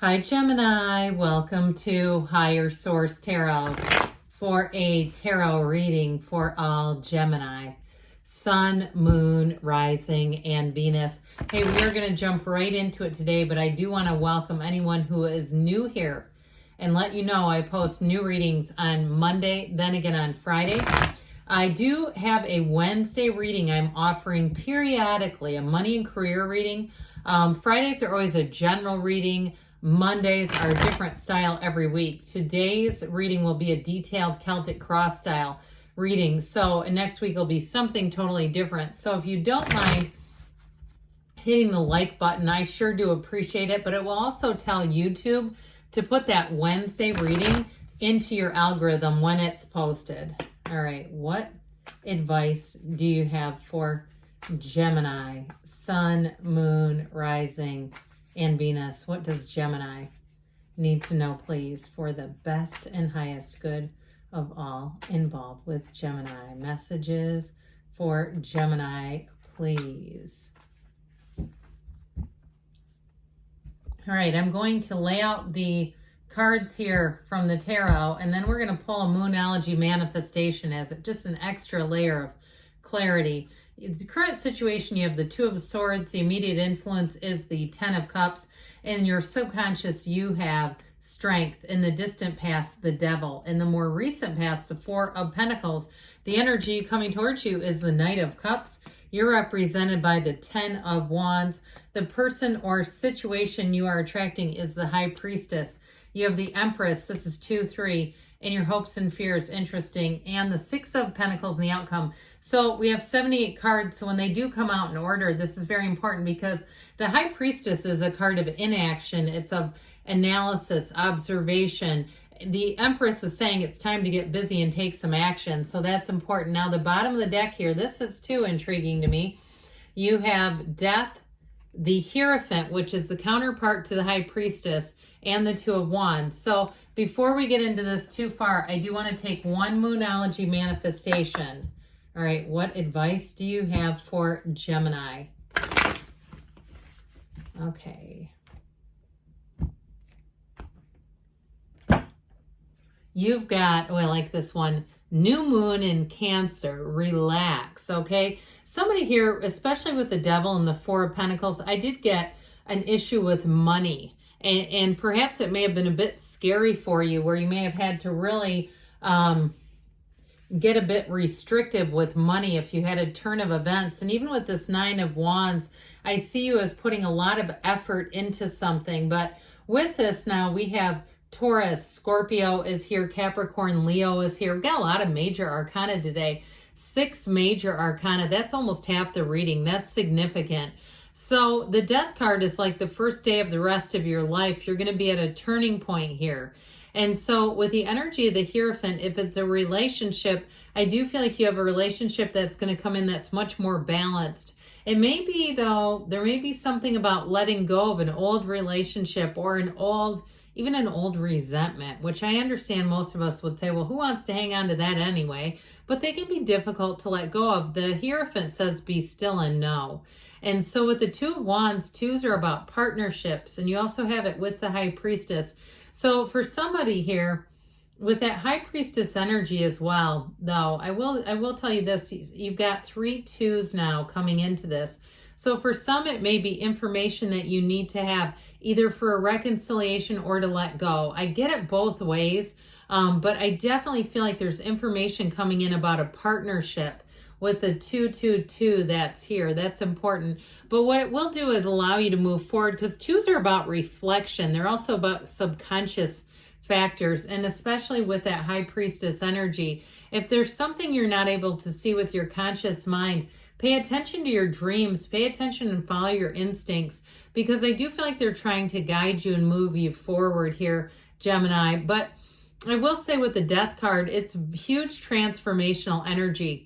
Hi Gemini, welcome to Higher Source Tarot for a tarot reading for all Gemini, Sun, Moon, Rising, and Venus. Hey, we are going to jump right into it today, but I do want to welcome anyone who is new here and let you know I post new readings on Monday, then again on Friday. I do have a Wednesday reading I'm offering periodically, a money and career reading. Fridays are always a general reading. Mondays are a different style every week. Today's reading will be a detailed Celtic cross style reading. So next week will be something totally different. So if you don't mind hitting the like button, I sure do appreciate it. But it will also tell YouTube to put that Wednesday reading into your algorithm when it's posted. All right, what advice do you have for Gemini, Sun, Moon, Rising, and Venus? What does Gemini need to know, please, for the best and highest good of all involved with Gemini? Messages for Gemini, please. All right, I'm going to lay out the cards here from the tarot, and then we're going to pull a Moonology manifestation as just an extra layer of clarity. The current situation, you have the Two of Swords. The immediate influence is the Ten of Cups. In your subconscious, you have strength. In the distant past, the Devil. In the more recent past, the Four of Pentacles. The energy coming towards you is the Knight of Cups. You're represented by the Ten of Wands. The person or situation you are attracting is the High Priestess. You have the Empress. This is 2-3. And your hopes and fears, interesting, and the Six of Pentacles and the outcome. So we have 78 cards, so when they do come out in order, this is very important because the High Priestess is a card of inaction. It's of analysis, observation. The Empress is saying it's time to get busy and take some action, so that's important. Now the bottom of the deck here, this is too intriguing to me. You have Death, the Hierophant, which is the counterpart to the High Priestess, and the Two of Wands. So before we get into this too far, I do want to take one Moonology manifestation. All right, what advice do you have for Gemini? Okay. You've got, oh, I like this one. New moon in Cancer, relax, okay? Somebody here, especially with the Devil and the Four of Pentacles, I did get an issue with money. And perhaps it may have been a bit scary for you where you may have had to really get a bit restrictive with money if you had a turn of events. And even with this Nine of Wands, I see you as putting a lot of effort into something. But with this now, we have Taurus, Scorpio is here, Capricorn, Leo is here. We've got a lot of major arcana today. 6 major arcana. That's almost half the reading. That's significant. So the Death card is like the first day of the rest of your life. You're going to be at a turning point here. And so with the energy of the Hierophant, if it's a relationship, I do feel like you have a relationship that's going to come in that's much more balanced. It may be, though, there may be something about letting go of an old relationship or even an old resentment, which I understand most of us would say, well, who wants to hang on to that anyway? But they can be difficult to let go of. The Hierophant says be still and know. And so with the Two of Wands, twos are about partnerships, and you also have it with the High Priestess. So for somebody here, with that High Priestess energy as well, though, I will tell you this, you've got 3 twos now coming into this. So for some, it may be information that you need to have either for a reconciliation or to let go. I get it both ways, but I definitely feel like there's information coming in about a partnership with the 222 that's here. That's important. But what it will do is allow you to move forward because twos are about reflection. They're also about subconscious factors, and especially with that High Priestess energy. If there's something you're not able to see with your conscious mind, pay attention to your dreams, pay attention and follow your instincts, because I do feel like they're trying to guide you and move you forward here, Gemini. But I will say with the Death card, it's huge transformational energy.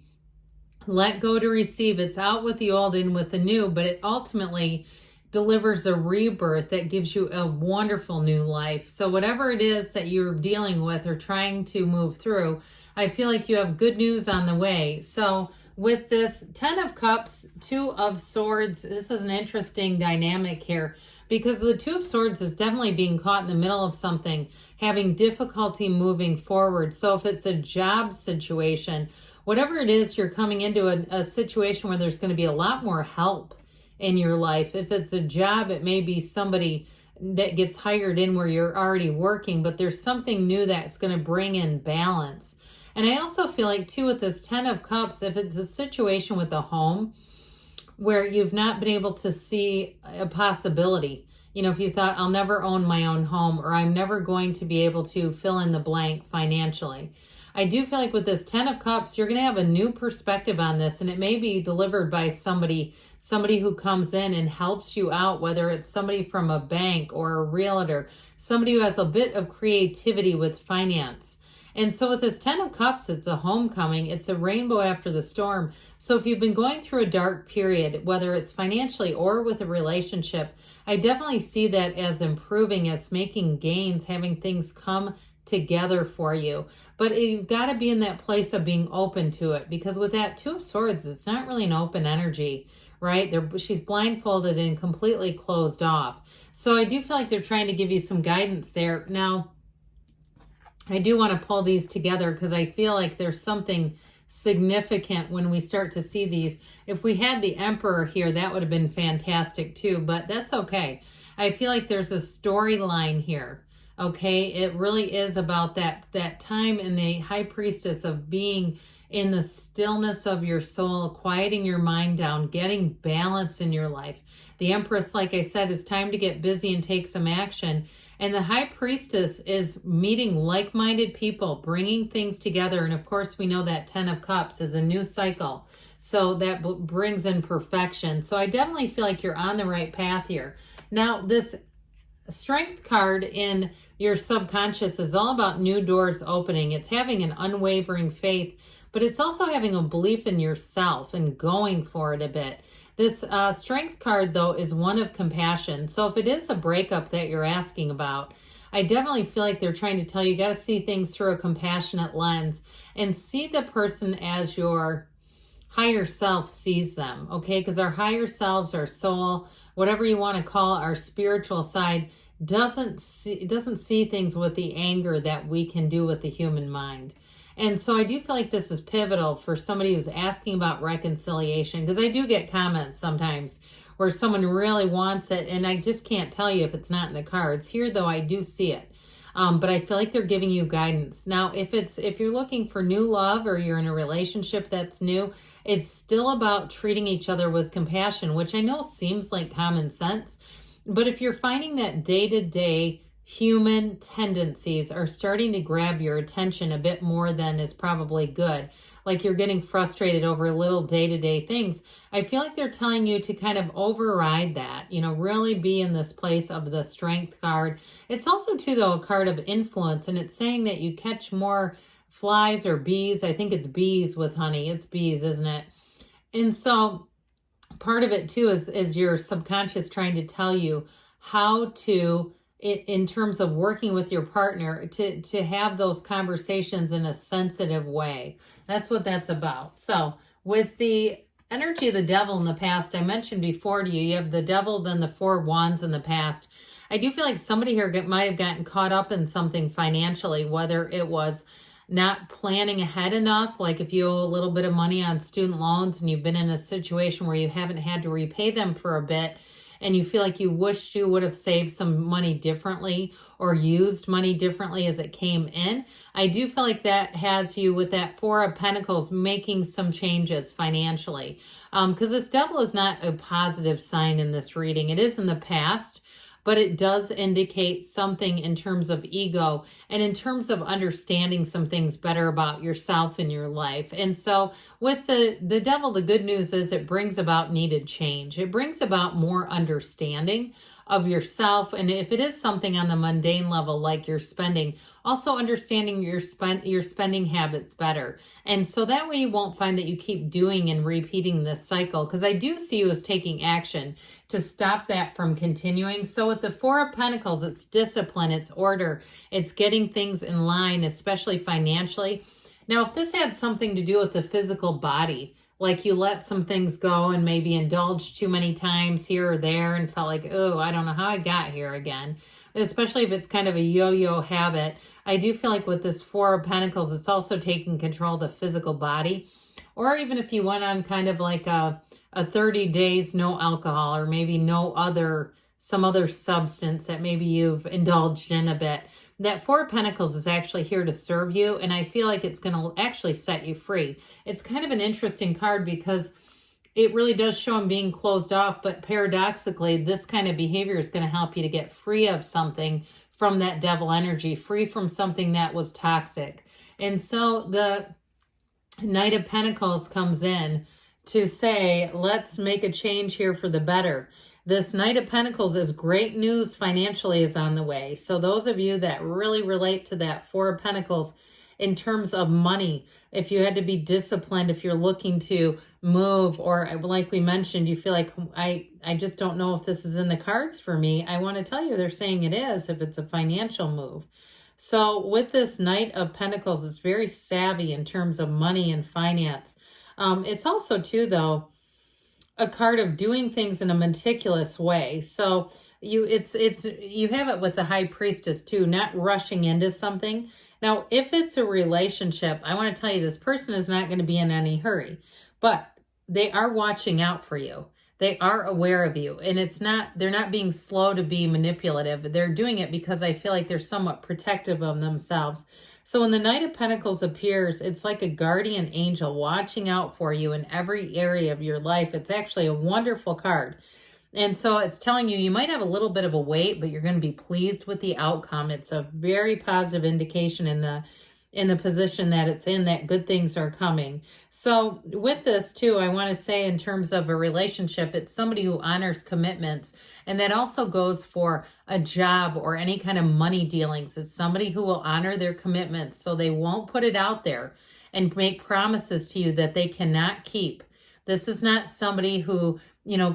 Let go to receive. It's out with the old, in with the new, but it ultimately delivers a rebirth that gives you a wonderful new life. So whatever it is that you're dealing with or trying to move through, I feel like you have good news on the way. So with this 10 of Cups, 2 of Swords, this is an interesting dynamic here because the Two of Swords is definitely being caught in the middle of something, having difficulty moving forward. So if it's a job situation, whatever it is, you're coming into a situation where there's going to be a lot more help in your life. If it's a job, it may be somebody that gets hired in where you're already working, but there's something new that's going to bring in balance. And I also feel like too, with this 10 of Cups, if it's a situation with a home where you've not been able to see a possibility, you know, if you thought, I'll never own my own home, or I'm never going to be able to fill in the blank financially. I do feel like with this 10 of Cups, you're going to have a new perspective on this, and it may be delivered by somebody who comes in and helps you out, whether it's somebody from a bank or a realtor, somebody who has a bit of creativity with finance. And so with this 10 of Cups, it's a homecoming. It's a rainbow after the storm. So if you've been going through a dark period, whether it's financially or with a relationship, I definitely see that as improving, as making gains, having things come together for you. But you've got to be in that place of being open to it, because with that Two of Swords, it's not really an open energy, right? She's blindfolded and completely closed off. So I do feel like they're trying to give you some guidance there. Now, I do want to pull these together because I feel like there's something significant when we start to see these. If we had the Emperor here, that would have been fantastic too, but that's okay. I feel like there's a storyline here. Okay, it really is about that time in the High Priestess of being in the stillness of your soul, quieting your mind down, getting balance in your life. The Empress, like I said, is time to get busy and take some action. And the High Priestess is meeting like-minded people, bringing things together. And of course, we know that 10 of Cups is a new cycle. So that brings in perfection. So I definitely feel like you're on the right path here. Now, this Strength card in your subconscious is all about new doors opening. It's having an unwavering faith, but it's also having a belief in yourself and going for it a bit. This Strength card, though, is one of compassion. So if it is a breakup that you're asking about, I definitely feel like they're trying to tell you got to see things through a compassionate lens and see the person as your higher self sees them, okay? Because our higher selves, our soul, whatever you want to call our spiritual side, doesn't see things with the anger that we can do with the human mind. And so I do feel like this is pivotal for somebody who's asking about reconciliation, because I do get comments sometimes where someone really wants it, and I just can't tell you if it's not in the cards. Here, though, I do see it. But I feel like they're giving you guidance. Now, if you're looking for new love or you're in a relationship that's new, it's still about treating each other with compassion, which I know seems like common sense. But if you're finding that day-to-day human tendencies are starting to grab your attention a bit more than is probably good, like you're getting frustrated over little day-to-day things, I feel like they're telling you to kind of override that, you know, really be in this place of the Strength card. It's also, too, though, a card of influence, and it's saying that you catch more flies or bees. I think it's bees with honey. It's bees, isn't it? And so part of it, too, is your subconscious trying to tell you how to, in terms of working with your partner, to have those conversations in a sensitive way. That's what that's about. So with the energy of the Devil in the past, I mentioned before to you, you have the Devil, then the Four of Wands in the past. I do feel like somebody here might have gotten caught up in something financially, whether it was not planning ahead enough, like if you owe a little bit of money on student loans and you've been in a situation where you haven't had to repay them for a bit, and you feel like you wished you would have saved some money differently or used money differently as it came in. I do feel like that has you, with that Four of Pentacles, making some changes financially. Because this Devil is not a positive sign in this reading. It is in the past, but it does indicate something in terms of ego and in terms of understanding some things better about yourself and your life. And so with the Devil, the good news is it brings about needed change. It brings about more understanding of yourself. And if it is something on the mundane level, like your spending, also understanding your spending habits better. And so that way you won't find that you keep doing and repeating this cycle, because I do see you as taking action to stop that from continuing. So with the Four of Pentacles, it's discipline, it's order, it's getting things in line, especially financially. Now, if this had something to do with the physical body, like you let some things go and maybe indulged too many times here or there and felt like, oh, I don't know how I got here again. Especially if it's kind of a yo-yo habit. I do feel like with this Four of Pentacles, it's also taking control of the physical body. Or even if you went on kind of like a 30 days no alcohol, or maybe some other substance that maybe you've indulged in a bit. That Four of Pentacles is actually here to serve you, and I feel like it's going to actually set you free. It's kind of an interesting card because it really does show them being closed off, but paradoxically, this kind of behavior is going to help you to get free of something from that devil energy, free from something that was toxic. And so the Knight of Pentacles comes in to say, let's make a change here for the better. This Knight of Pentacles is great news financially is on the way. So those of you that really relate to that Four of Pentacles in terms of money, if you had to be disciplined, if you're looking to move, or like we mentioned, you feel like, I just don't know if this is in the cards for me. I want to tell you, they're saying it is if it's a financial move. So with this Knight of Pentacles, it's very savvy in terms of money and finance. It's also too, though, a card of doing things in a meticulous way. So you have it with the High Priestess too, not rushing into something. Now, if it's a relationship, I want to tell you this person is not going to be in any hurry, but they are watching out for you. They are aware of you, and they're not being slow to be manipulative. They're doing it because I feel like they're somewhat protective of themselves. So when the Knight of Pentacles appears, it's like a guardian angel watching out for you in every area of your life. It's actually a wonderful card. And so it's telling you, you might have a little bit of a wait, but you're going to be pleased with the outcome. It's a very positive indication in the position that it's in, that good things are coming. So with this too, I want to say in terms of a relationship, it's somebody who honors commitments. And that also goes for a job or any kind of money dealings. It's somebody who will honor their commitments. So they won't put it out there and make promises to you that they cannot keep. This is not somebody who,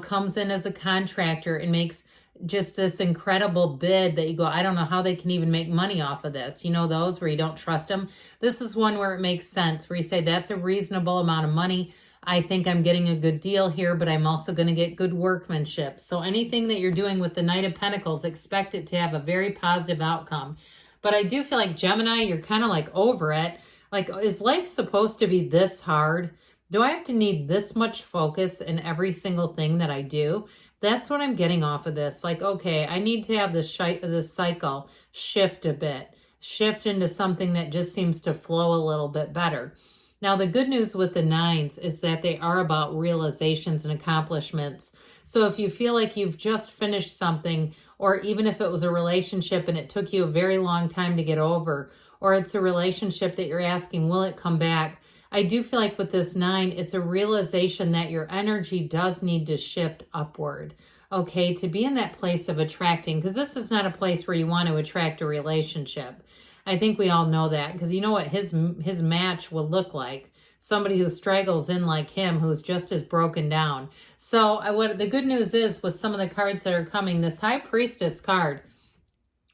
comes in as a contractor and makes just this incredible bid that you go, I don't know how they can even make money off of this. Those where you don't trust them. This is one where it makes sense, where you say, that's a reasonable amount of money. I think I'm getting a good deal here, but I'm also going to get good workmanship. So anything that you're doing with the Knight of Pentacles, expect it to have a very positive outcome. But I do feel like Gemini, you're kind of like over it. Like, is life supposed to be this hard? Do I have to need this much focus in every single thing that I do? That's what I'm getting off of this. Like, okay, I need to have this cycle shift a bit. Shift into something that just seems to flow a little bit better. Now, the good news with the nines is that they are about realizations and accomplishments. So if you feel like you've just finished something, or even if it was a relationship and it took you a very long time to get over, or it's a relationship that you're asking, will it come back? I do feel like with this 9, it's a realization that your energy does need to shift upward, okay, to be in that place of attracting, because this is not a place where you want to attract a relationship. I think we all know that, because you know what his match will look like. Somebody who struggles in like him, who's just as broken down. So what the good news is with some of the cards that are coming, this High Priestess card,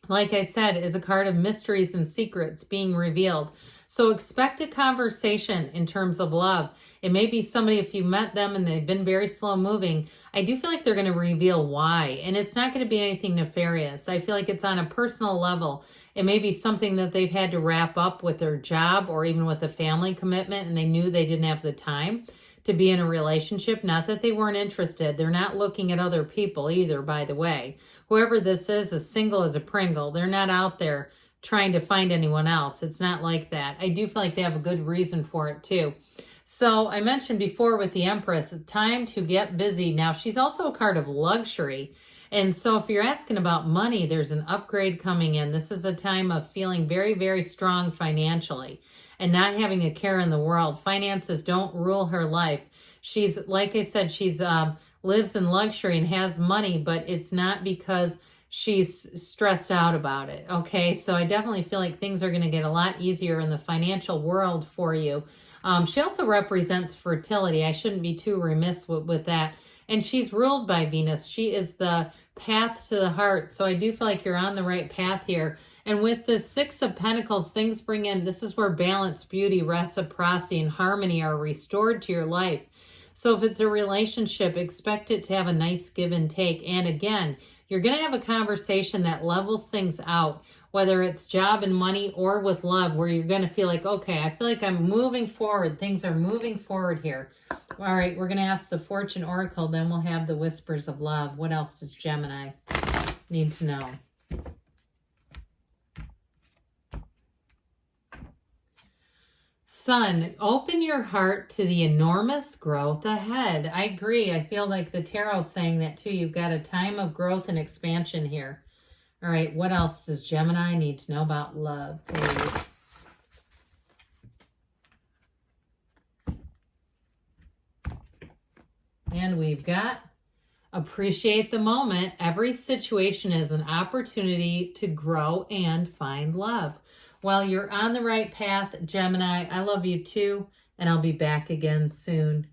like I said, is a card of mysteries and secrets being revealed. So expect a conversation in terms of love. It may be somebody, if you met them and they've been very slow moving, I do feel like they're going to reveal why. And it's not going to be anything nefarious. I feel like it's on a personal level. It may be something that they've had to wrap up with their job or even with a family commitment, and they knew they didn't have the time to be in a relationship. Not that they weren't interested. They're not looking at other people either, by the way. Whoever this is as single as a Pringle. They're not out there trying to find anyone else. It's not like that. I do feel like they have a good reason for it too. So I mentioned before with the Empress, time to get busy. Now she's also a card of luxury. And so if you're asking about money, there's an upgrade coming in. This is a time of feeling very, very strong financially and not having a care in the world. Finances don't rule her life. She's, like I said, she's lives in luxury and has money, but it's not because she's stressed out about it. Okay, so I definitely feel like things are going to get a lot easier in the financial world for you. She also represents fertility. I shouldn't be too remiss with that. And she's ruled by Venus. She is the path to the heart. So I do feel like you're on the right path here. And with the Six of Pentacles, things bring in, this is where balance, beauty, reciprocity, and harmony are restored to your life. So if it's a relationship, expect it to have a nice give and take. And again, you're going to have a conversation that levels things out, whether it's job and money or with love, where you're going to feel like, okay, I feel like I'm moving forward. Things are moving forward here. All right, we're going to ask the Fortune Oracle, then we'll have the Whispers of Love. What else does Gemini need to know? Sun, open your heart to the enormous growth ahead. I agree. I feel like the tarot's saying that too. You've got a time of growth and expansion here. All right, what else does Gemini need to know about love, please? And we've got appreciate the moment. Every situation is an opportunity to grow and find love. Well, you're on the right path, Gemini. I love you too, and I'll be back again soon.